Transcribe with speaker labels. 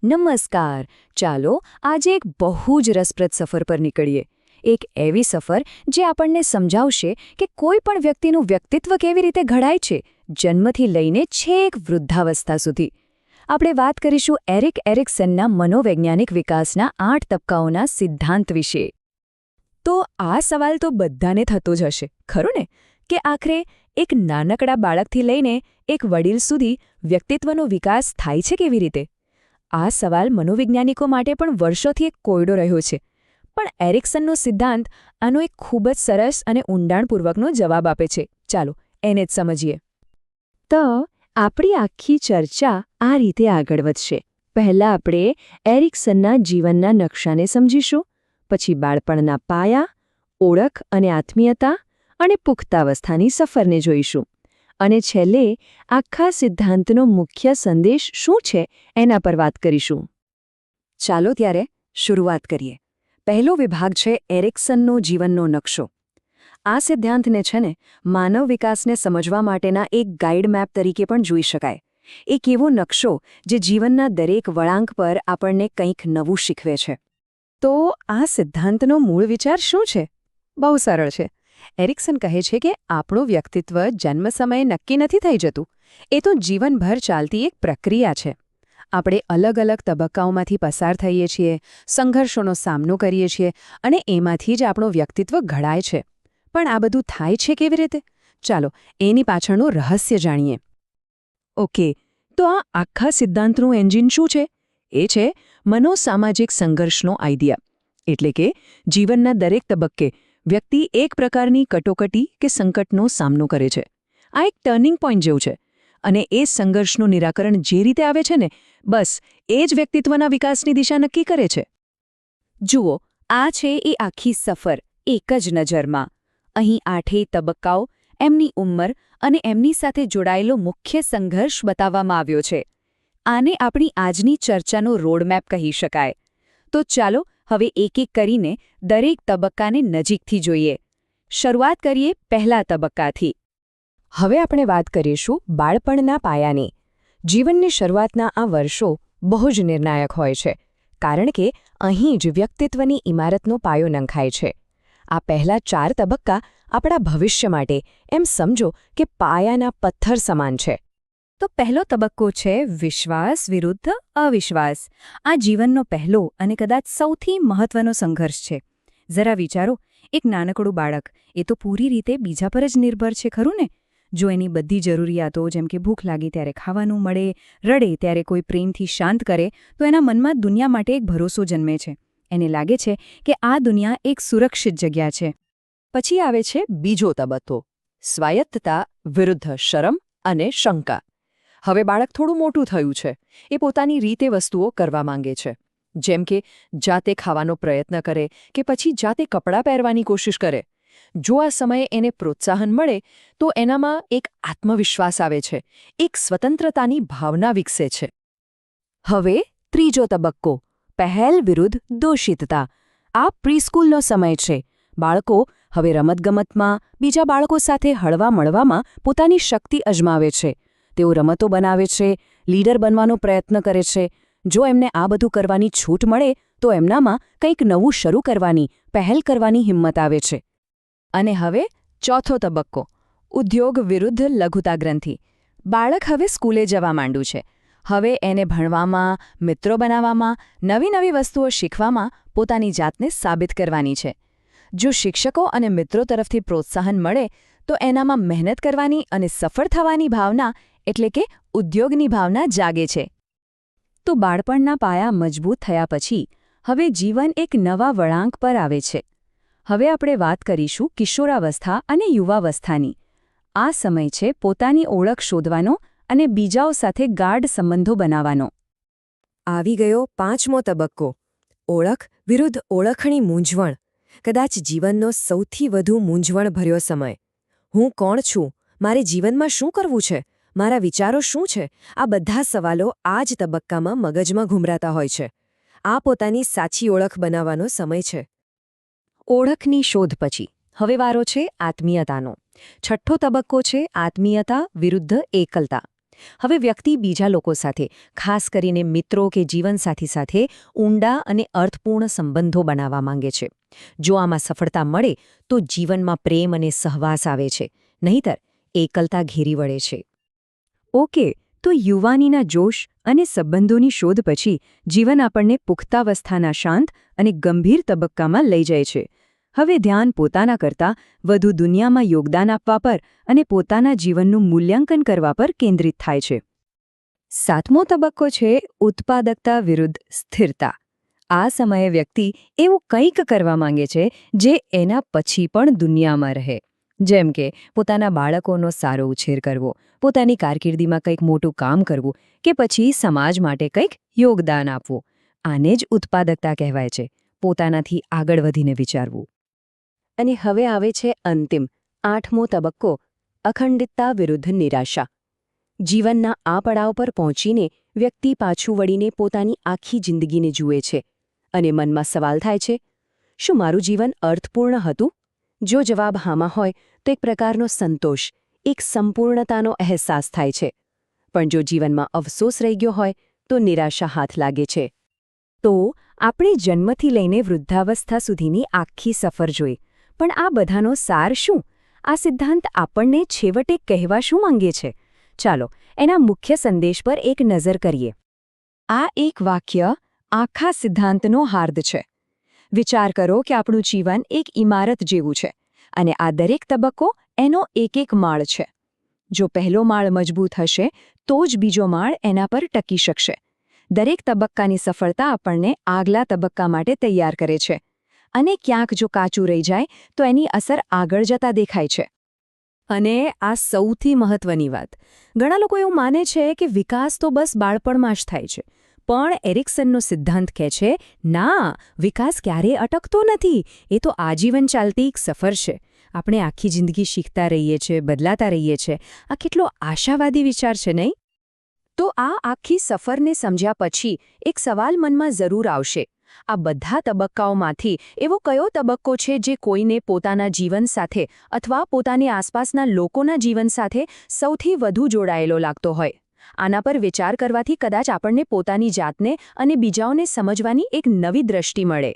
Speaker 1: નમસ્કાર. ચાલો આજે એક બહુ જ રસપ્રદ સફર પર નીકળીએ. એક એવી સફર જે આપણને સમજાવશે કે કોઈ પણ વ્યક્તિનું વ્યક્તિત્વ કેવી રીતે ઘડાય છે, જન્મથી લઈને છેક વૃદ્ધાવસ્થા સુધી. આપણે વાત કરીશું એરિક એરિક્સનના મનોવૈજ્ઞાનિક વિકાસના 8 તબક્કાઓના સિદ્ધાંત વિશે. તો આ સવાલ તો બધાને થતો જ હશે, ખરું ને? કે આખરે એક નાનકડા બાળકથી લઈને એક વડીલ સુધી વ્યક્તિત્વનો વિકાસ થાય છે કેવી રીતે? આ સવાલ મનોવૈજ્ઞાનિકો માટે પણ વર્ષોથી એક કોયડો રહ્યો છે. પણ એરિક્સનનો સિદ્ધાંત આનો એક ખૂબ જ સરસ અને ઊંડાણપૂર્વકનો જવાબ આપે છે. ચાલો એને જ સમજીએ. તો આપણી આખી ચર્ચા આ રીતે આગળ વધશે. પહેલાં આપણે એરિક્સનના જીવનના નકશાને સમજીશું, પછી બાળપણના પાયા, ઓળખ અને આત્મીયતા અને પુખ્તાવસ્થાની સફરને જોઈશું. અને છેલ્લે આખા સિદ્ધાંતનો મુખ્ય સંદેશ શું છે એના પર વાત કરીશું. ચાલો ત્યારે શરૂઆત કરીએ. પહેલો વિભાગ છે એરિક્સનનો જીવનનો નકશો. આ સિદ્ધાંતને છે ને માનવ વિકાસને સમજવા માટેના એક ગાઈડ મેપ તરીકે પણ જોઈ શકાય. એક એવો નકશો જે જીવનના દરેક વળાંક પર આપણને કંઈક નવું શીખવે છે. તો આ સિદ્ધાંતનો મૂળ વિચાર શું છે? બહુ સરળ છે. એરિક્સન કહે છે કે આપણું વ્યક્તિત્વ જન્મ સમયે નક્કી નથી થઈ જતું. એ તો જીવનભર ચાલતી એક પ્રક્રિયા છે. આપણે અલગ અલગ તબક્કાઓમાંથી પસાર થઈએ છીએ, સંઘર્ષોનો સામનો કરીએ છીએ અને એમાંથી જ આપણું વ્યક્તિત્વ ઘડાય છે. પણ આ બધું થાય છે કેવી રીતે? ચાલો એની પાછળનું રહસ્ય જાણીએ. ઓકે, તો આ આખા સિદ્ધાંતનું એન્જિન શું છે? એ છે મનોસામાજિક સંઘર્ષનો આઈડિયા. એટલે કે જીવનના દરેક તબક્કે વ્યક્તિ એક પ્રકારની કટોકટી કે સંકટનો સામનો કરે છે. આ એક ટર્નિંગ પોઈન્ટ જેવું છે. અને એ સંઘર્ષનું નિરાકરણ જે રીતે આવે છે ને, બસ એ જ વ્યક્તિત્વના વિકાસની દિશા નક્કી કરે છે. જુઓ, આ છે એ આખી સફર એક જ નજરમાં. અહીં 8 તબક્કાઓ, એમની ઉંમર અને એમની સાથે જોડાયેલો મુખ્ય સંઘર્ષ બતાવવામાં આવ્યો છે. આને આપણી આજની ચર્ચાનો રોડમેપ કહી શકાય. તો ચાલો હવે એક એક કરીને દરેક તબક્કાને નજીકથી જોઈએ. શરૂઆત કરીએ પહેલા તબક્કાથી. હવે આપણે વાત કરીશું બાળપણના પાયાની. જીવનની શરૂઆતના આ વર્ષો બહુ જ નિર્ણાયક હોય છે, કારણ કે અહીં જ વ્યક્તિત્વની ઇમારતનો પાયો નંખાય છે. આ પહેલા 4 તબક્કા આપણા ભવિષ્ય માટે એમ સમજો કે પાયાના પથ્થર સમાન છે. તો પહેલો તબક્કો છે વિશ્વાસ વિરુદ્ધ અવિશ્વાસ. આ જીવનનો પહેલો અને કદાચ સૌથી મહત્વનો સંઘર્ષ છે. જરા વિચારો, એક નાનકડું બાળક, એ તો પૂરી રીતે બીજા પર જ નિર્ભર છે, ખરું ને? જો એની બધી જરૂરિયાતો જેમ કે ભૂખ લાગી ત્યારે ખાવાનું મળે, રડે ત્યારે કોઈ પ્રેમથી શાંત કરે, તો એના મનમાં દુનિયા માટે એક ભરોસો જન્મે છે. એને લાગે છે કે આ દુનિયા એક સુરક્ષિત જગ્યા છે. પછી આવે છે બીજો તબક્કો, સ્વાયત્તતા વિરુદ્ધ શરમ અને શંકા. હવે બાળક થોડું મોટું થયું છે. એ પોતાની રીતે વસ્તુઓ કરવા માંગે છે. જેમ કે જાતે ખાવાનો પ્રયત્ન કરે કે પછી જાતે કપડાં પહેરવાની કોશિશ કરે. જો આ સમયે એને પ્રોત્સાહન મળે તો એનામાં એક આત્મવિશ્વાસ આવે છે, એક સ્વતંત્રતાની ભાવના વિકસે છે. હવે ત્રીજો તબક્કો, પહેલ વિરુદ્ધ દોષિતતા. આ પ્રીસ્કૂલનો સમય છે. બાળકો હવે રમતગમતમાં બીજા બાળકો સાથે હળવા મળવામાં પોતાની શક્તિ અજમાવે છે. તેઓ રમતો બનાવે છે, લીડર બનવાનો પ્રયત્ન કરે છે. જો એમને આ બધું કરવાની છૂટ મળે તો એમનામાં કંઈક નવું શરૂ કરવાની, પહેલ કરવાની હિંમત આવે છે. અને હવે ચોથો તબક્કો, ઉદ્યોગ વિરુદ્ધ લઘુતા ગ્રંથિ. બાળક હવે સ્કૂલે જવા માંડ્યું છે. હવે એને ભણવામાં, મિત્રો બનાવવામાં, નવી વસ્તુઓ શીખવામાં પોતાની જાતને સાબિત કરવાની છે. જો શિક્ષકો અને મિત્રો તરફથી પ્રોત્સાહન મળે તો એનામાં મહેનત કરવાની અને સફળ થવાની ભાવના એટલે કે ઉદ્યોગની ભાવના જાગે છે. તો બાળપણના પાયા મજબૂત થયા પછી હવે જીવન એક નવા વળાંક પર આવે છે. હવે આપણે વાત કરીશું કિશોરાવસ્થા અને યુવાવસ્થાની. આ સમય છે પોતાની ઓળખ શોધવાનો અને બીજાઓ સાથે ગાઢ સંબંધો બનાવવાનો. આવી ગયો 5મો તબક્કો, ઓળખ વિરુદ્ધ ઓળખની મૂંઝવણ. કદાચ જીવનનો સૌથી વધુ મૂંઝવણભર્યો સમય. હું કોણ છું? મારે જીવનમાં શું કરવું છે? મારા વિચારો શું છે? આ બધા સવાલો આ જ તબક્કામાં મગજમાં ઘૂમરાતા હોય છે. આ પોતાની સાચી ઓળખ બનાવવાનો સમય છે. ઓળખની શોધ પછી હવે વારો છે આત્મીયતાનો. છઠ્ઠો તબક્કો છે આત્મીયતા વિરુદ્ધ એકલતા. હવે વ્યક્તિ બીજા લોકો સાથે, ખાસ કરીને મિત્રો કે જીવનસાથી સાથે ઊંડા અને અર્થપૂર્ણ સંબંધો બનાવવા માંગે છે. જો આમાં સફળતા મળે તો જીવનમાં પ્રેમ અને સહવાસ આવે છે, નહીંતર એકલતા ઘેરી વળે છે. ઓકે, તો યુવાનીના જોશ અને સંબંધોની શોધ પછી જીવન આપણને પુખ્તાવસ્થાના શાંત અને ગંભીર તબક્કામાં લઈ જાય છે. હવે ધ્યાન પોતાના કરતાં વધુ દુનિયામાં યોગદાન આપવા પર અને પોતાના જીવનનું મૂલ્યાંકન કરવા પર કેન્દ્રિત થાય છે. 7મો તબક્કો છે ઉત્પાદકતા વિરુદ્ધ સ્થિરતા. આ સમયે વ્યક્તિ એવું કંઈક કરવા માંગે છે જે એના પછી પણ દુનિયામાં રહે. જેમ કે પોતાના બાળકોનો સારો ઉછેર કરવો, પોતાની કારકિર્દીમાં કંઈક મોટું કામ કરવું કે પછી સમાજ માટે કંઈક યોગદાન આપવું. આને જ ઉત્પાદકતા કહેવાય છે, પોતાનાથી આગળ વધીને વિચારવું. અને હવે આવે છે અંતિમ 8મો તબક્કો, અખંડિતતા વિરુદ્ધ નિરાશા. જીવનના આ પડાવ પર પહોંચીને વ્યક્તિ પાછું વળીને પોતાની આખી જિંદગીને જુએ છે અને મનમાં સવાલ થાય છે, શું મારું જીવન અર્થપૂર્ણ હતું? જો જવાબ હામાં હોય તો એક પ્રકારનો સંતોષ, એક સંપૂર્ણતાનો અહેસાસ થાય છે. પણ જો જીવનમાં અફસોસ રહી ગયો હોય તો નિરાશા હાથ લાગે છે. તો આપણે જન્મથી લઈને વૃદ્ધાવસ્થા સુધીની આખી સફર જોઈ, પણ આ બધાનો સાર શું? આ સિદ્ધાંત આપણને છેવટે કહેવા શું માંગે છે? ચાલો એના મુખ્ય સંદેશ પર એક નજર કરીએ. આ એક વાક્ય આખા સિદ્ધાંતનો હાર્દ છે. વિચાર કરો કે આપણું જીવન એક ઇમારત જેવું છે અને આ દરેક તબક્કો એનો એક માળ છે. જો પહેલો માળ મજબૂત હશે તો જ બીજો માળ એના પર ટકી શકશે. દરેક તબક્કાની સફળતા આપણને આગલા તબક્કા માટે તૈયાર કરે છે અને ક્યાંક જો કાચું રહી જાય તો એની અસર આગળ જતા દેખાય છે. અને આ સૌથી મહત્વની વાત, ઘણા લોકો એવું માને છે કે વિકાસ તો બસ બાળપણમાં જ થાય છે. પણ એરિક્સનનો સિદ્ધાંત કહે છે, ના, વિકાસ ક્યારેય અટકતો નથી. એ તો આજીવન ચાલતી એક સફર છે. આપણે આખી જિંદગી શીખતા રહીએ છીએ, બદલાતા રહીએ છીએ. આ કેટલો આશાવાદી વિચાર છે, નહીં? તો આ આખી સફરને સમજ્યા પછી એક સવાલ મનમાં જરૂર આવશે. આ બધા તબક્કાઓમાંથી એવો કયો તબક્કો છે જે કોઈને પોતાના જીવન સાથે અથવા પોતાની આસપાસના લોકોના જીવન સાથે સૌથી વધુ જોડાયેલો લાગતો હોય? આના પર વિચાર કરવાથી કદાચ આપણને પોતાની જાતને અને બીજાઓને સમજવાની એક નવી દ્રષ્ટિ મળે.